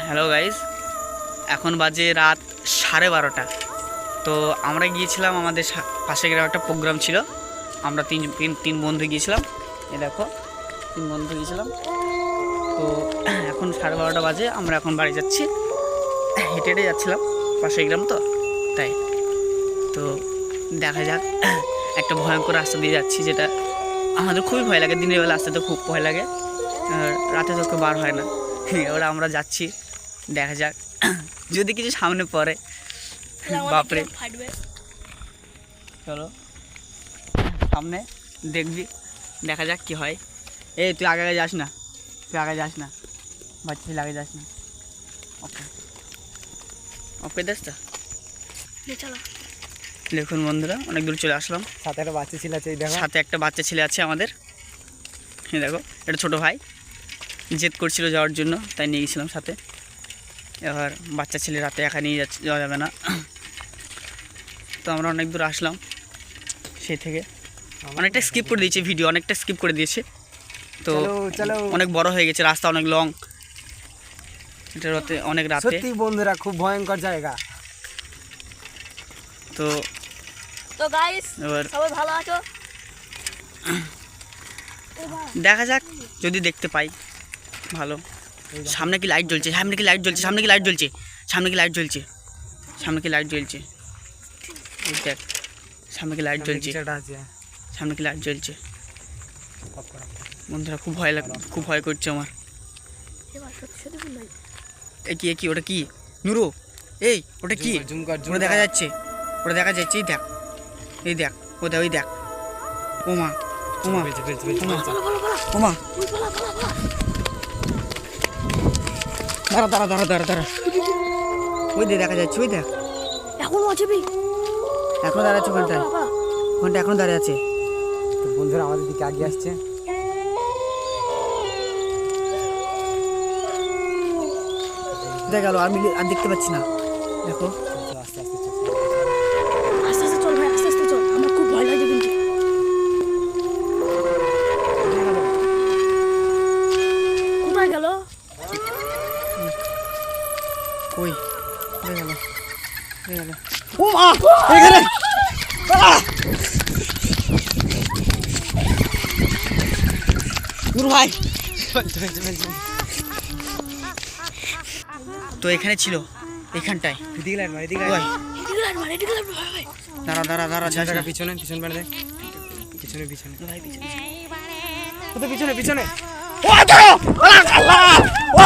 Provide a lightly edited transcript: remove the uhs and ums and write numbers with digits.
Hello guys, এখন বাজে রাত 12:30। তো আমরা গিয়েছিলাম, আমাদের পাশে গ্রামে একটা প্রোগ্রাম ছিল। আমরা তিন বন্ধু গিয়েছিলাম। এই দেখো, 3 বন্ধু গিয়েছিলাম। তো এখন 12:30 বাজে, আমরা এখন বাড়ি যাচ্ছি। হেঁটে হেঁটে যাচ্ছিলাম, পাশে গ্রাম তো তাই। তো দেখা যাক, একটা ভয়ঙ্কর রাস্তা দিয়ে যাচ্ছি, যেটা আমাদের খুবই ভয় লাগে। দিনের বেলা আসতে তো খুব ভয় লাগে, আর রাতে তো কেউ বার হয় না। এবার আমরা যাচ্ছি, দেখা যাক যদি কিছু সামনে পড়ে। বাপরে, চলো সামনে দেখবি, দেখা যাক কি হয়। এই তুই আগে যাস না, বাচ্চা ছেলে আগে যাস না। ওকে ওকে, দেখ তো। দেখুন বন্ধুরা, অনেক দূর চলে আসলাম। সাথে একটা বাচ্চা ছেলে আছে, সাথে একটা বাচ্চা ছেলে আছে আমাদের। এই দেখো, এটা ছোটো ভাই জেদ করছিল যাওয়ার জন্য, তাই নিয়ে গেছিলাম সাথে। এবার বাচ্চা ছেলে রাতে একা নিয়ে যাওয়া যাবে না। তো আমরা অনেক দূর আসলাম, সেই থেকে অনেকটা স্কিপ করে দিয়েছে ভিডিও, অনেকটা স্কিপ করে দিয়েছে। তো অনেক বড় হয়ে গেছে, রাস্তা অনেক লং, এটা রাতে অনেক রাতে। সত্যি বন্ধুরা, খুব ভয়ঙ্কর জায়গা। তো গাইস, সবাই ভালো আছো? দেখা যাক, যদি দেখতে পাই ভালো। সামনে কি লাইট জ্বলছে? সামনে কি লাইট জ্বলছে? দেখ, সামনে কি লাইট জ্বলছে? বন্ধুরা, খুব ভয় লাগে, খুব ভয় করছে আমার। কি ওটা কি নুরু? এই ওটা কি? ওটা দেখা যাচ্ছে, এই দেখ, ওই দেখ। ওমা, দাঁড়া। ওই দেখা যাচ্ছে, ওই দেখ। এখন দাঁড়াচ্ছে ওখানটায়, এখন দাঁড়িয়ে আছে। তো বন্ধুরা আমাদের দিকে আগে আসছে। দেখা গেল, আমি আর দেখতে পাচ্ছি না। দেখো, আস্তে আস্তে চল ভাই, আস্তে চল, আমার খুব ভয় লাগে কিন্তু। কোথায় গেল? কই গেল? ও মা, এখানে নুরু ভাই। তো এখানে ছিল, এখানটায়। দাঁড়া, পিছনে ভাই, পিছনে। পিছনে ও